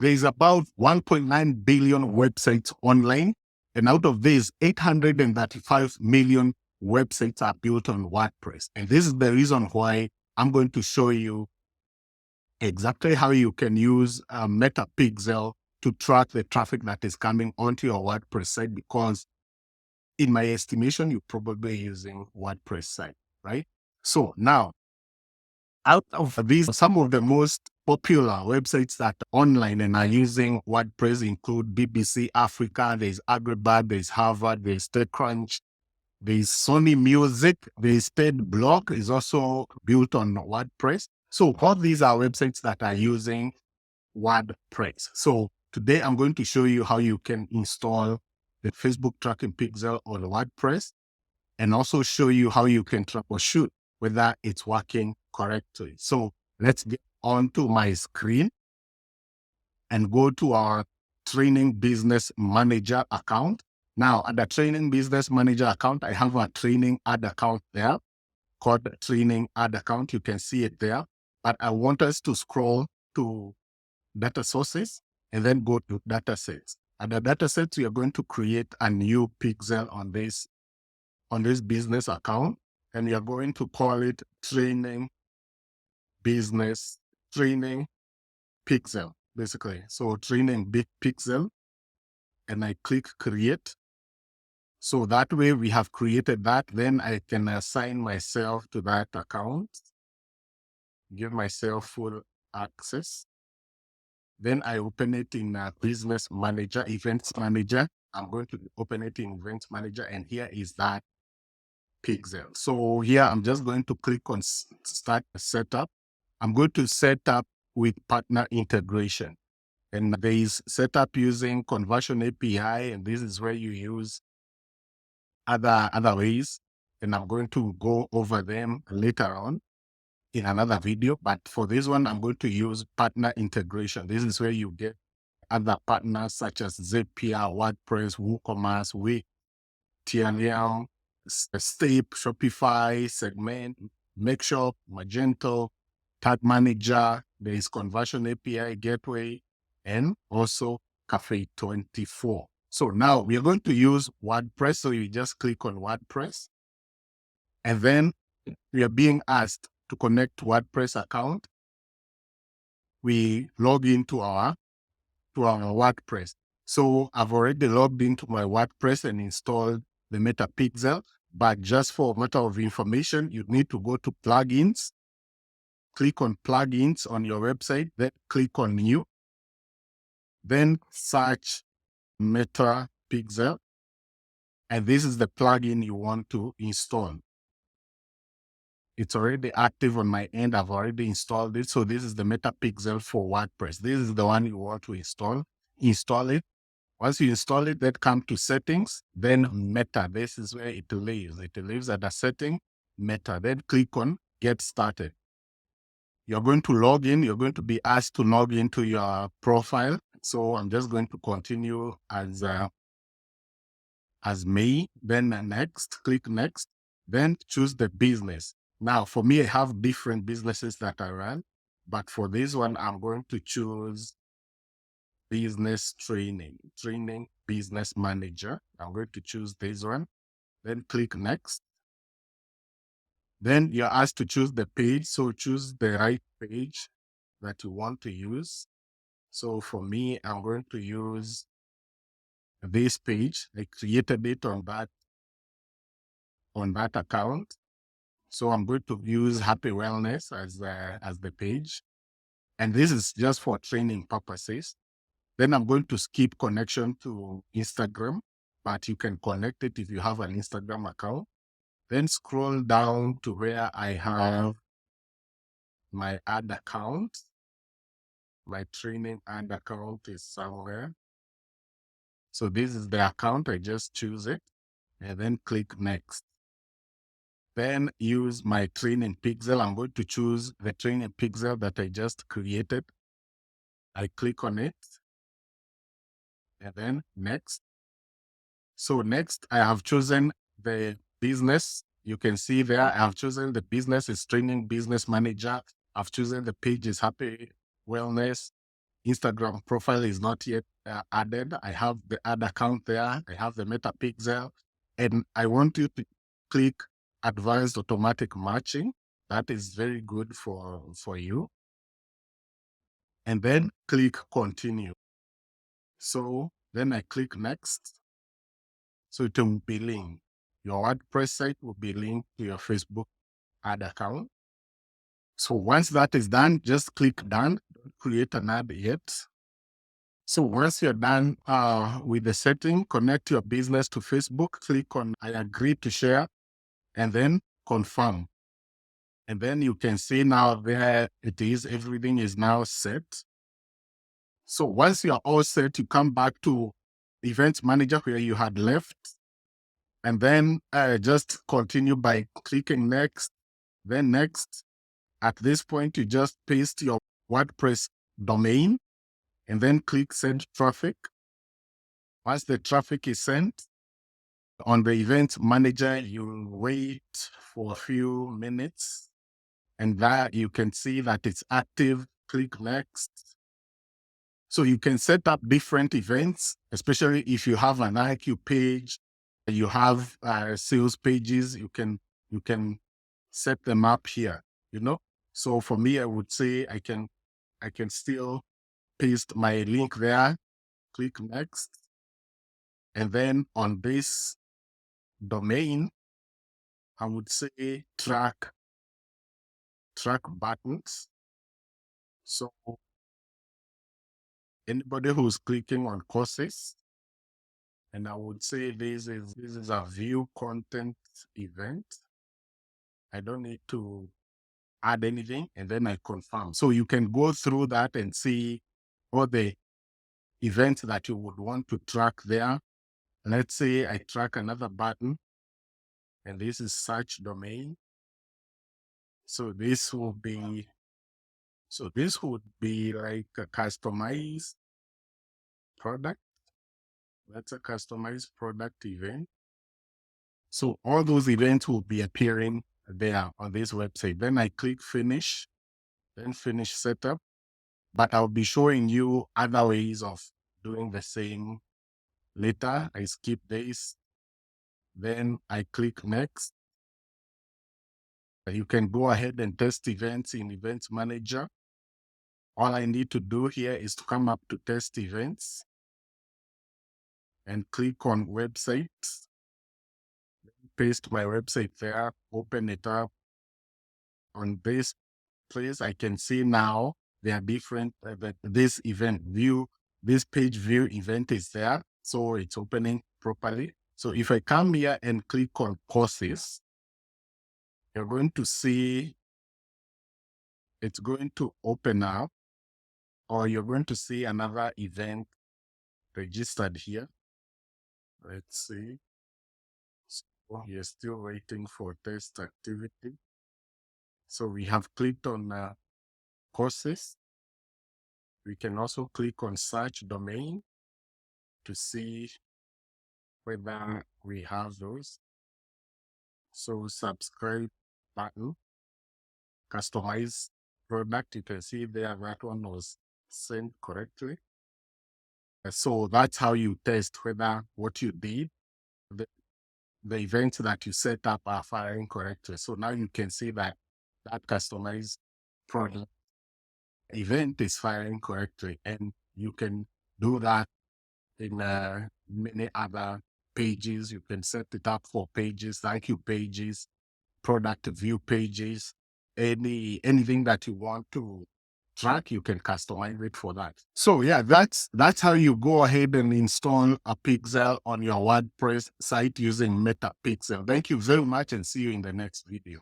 There's about 1.9 billion websites online. And out of these, 835 million websites are built on WordPress. And this is the reason why I'm going to show you exactly how you can use Metapixel to track the traffic that is coming onto your WordPress site, because in my estimation, you're probably using WordPress site, right? So now, out of these, some of the most popular websites that are online and are using WordPress include BBC Africa, there's Agribud, there's Harvard, there's TechCrunch, there's Sony Music, there's TED Blog is also built on WordPress. So all these are websites that are using WordPress. So today I'm going to show you how you can install the Facebook tracking pixel on WordPress, and also show you how you can troubleshoot whether it's working correctly. So let's get onto my screen and go to our Training Business Manager account. Now, at the Training Business Manager account, I have a training ad account there called Training Ad Account. You can see it there. But I want us to scroll to Data Sources and then go to Datasets. At the Datasets, we are going to create a new pixel on this business account, and we are going to call it Training Pixel, basically. So Training Big Pixel, and I click Create. So that way we have created that. Then I can assign myself to that account, give myself full access. Then I open it in Business Manager, Events Manager. I'm going to open it in Events Manager, and here is that pixel. So here I'm just going to click on Start Setup. I'm going to set up with partner integration. And there is setup using Conversion API, and this is where you use other ways. And I'm going to go over them later on in another video. But for this one, I'm going to use partner integration. This is where you get other partners such as Zapier, WordPress, WooCommerce, Wix, TLM, Step, Shopify, Segment, Makeshop, Magento, Tag Manager. There is Conversion API Gateway, and also Cafe24. So now we are going to use WordPress. So you just click on WordPress, and then we are being asked to connect WordPress account. We log into our WordPress. So I've already logged into my WordPress and installed the Metapixel, but just for matter of information, you need to go to plugins, click on plugins on your website, then click on new, then search Metapixel, and this is the plugin you want to install. It's already active on my end. I've already installed it. So this is the Metapixel for WordPress. This is the one you want to install. Install it. Once you install it, then come to settings, then meta. This is where it lives. It lives at a setting, meta. Then click on get started. You're going to log in. You're going to be asked to log into your profile. So I'm just going to continue as May, then next, click next, then choose the business. Now, for me, I have different businesses that I run, but for this one, I'm going to choose business training business manager. I'm going to choose this one, then click next. Then you're asked to choose the page. So choose the right page that you want to use. So for me, I'm going to use this page. I created it on that account. So I'm going to use Happy Wellness as the page. And this is just for training purposes. Then I'm going to skip connection to Instagram, but you can connect it if you have an Instagram account. Then scroll down to where I have my ad account. My training ad account is somewhere. So this is the account. I just choose it and then click next. Then use my training pixel. I'm going to choose the training pixel that I just created. I click on it and then next. So next I have chosen the business. You can see there, I have chosen the business is Training Business Manager. I've chosen the page is Happy Wellness. Instagram profile is not yet added. I have the ad account there. I have the meta pixel, and I want you to click advanced automatic matching. That is very good for you. And then click continue. So then I click next. So it will be linked. Your WordPress site will be linked to your Facebook ad account. So once that is done, just click done. Don't create an ad yet. So once you're done with the setting, connect your business to Facebook, click on I agree to share, and then confirm. And then you can see now there it is, everything is now set. So once you are all set, you come back to Event Manager where you had left, and then just continue by clicking next, then next. At this point, you just paste your WordPress domain and then click send traffic. Once the traffic is sent, on the Event Manager, you wait for a few minutes, and there you can see that it's active. Click next. So you can set up different events, especially if you have an IQ page, you have sales pages, you can set them up here, So for me, I would say I can still paste my link there, click next. And then on this domain, I would say track buttons. So anybody who's clicking on courses, and I would say this is a view content event. I don't need to add anything, and then I confirm. So you can go through that and see all the events that you would want to track there. Let's say I track another button, and this is search domain. So this would be like a customized product. That's a customized product event. So all those events will be appearing there on this website. Then I click finish, then finish setup. But I'll be showing you other ways of doing the same later. I skip this. Then I click next. You can go ahead and test events in Events Manager. All I need to do here is to come up to test events and click on websites. Paste my website there, open it up. On this place, I can see now there are different, this event view, this page view event is there. So it's opening properly. So if I come here and click on courses, you're going to see it's going to open up, or you're going to see another event registered here. Let's see. So you're still waiting for test activity. So we have clicked on courses. We can also click on search domain to see whether we have those. So subscribe button, customize product. You can see there that one was sent correctly. So that's how you test whether what you did, the events that you set up are firing correctly. So now you can see that customized product event is firing correctly, and you can do that in many other pages. You can set it up for pages, like you pages, product view pages, anything that you want to track, you can customize it for that. So yeah, that's how you go ahead and install a pixel on your WordPress site using Meta Pixel. Thank you very much, and see you in the next video.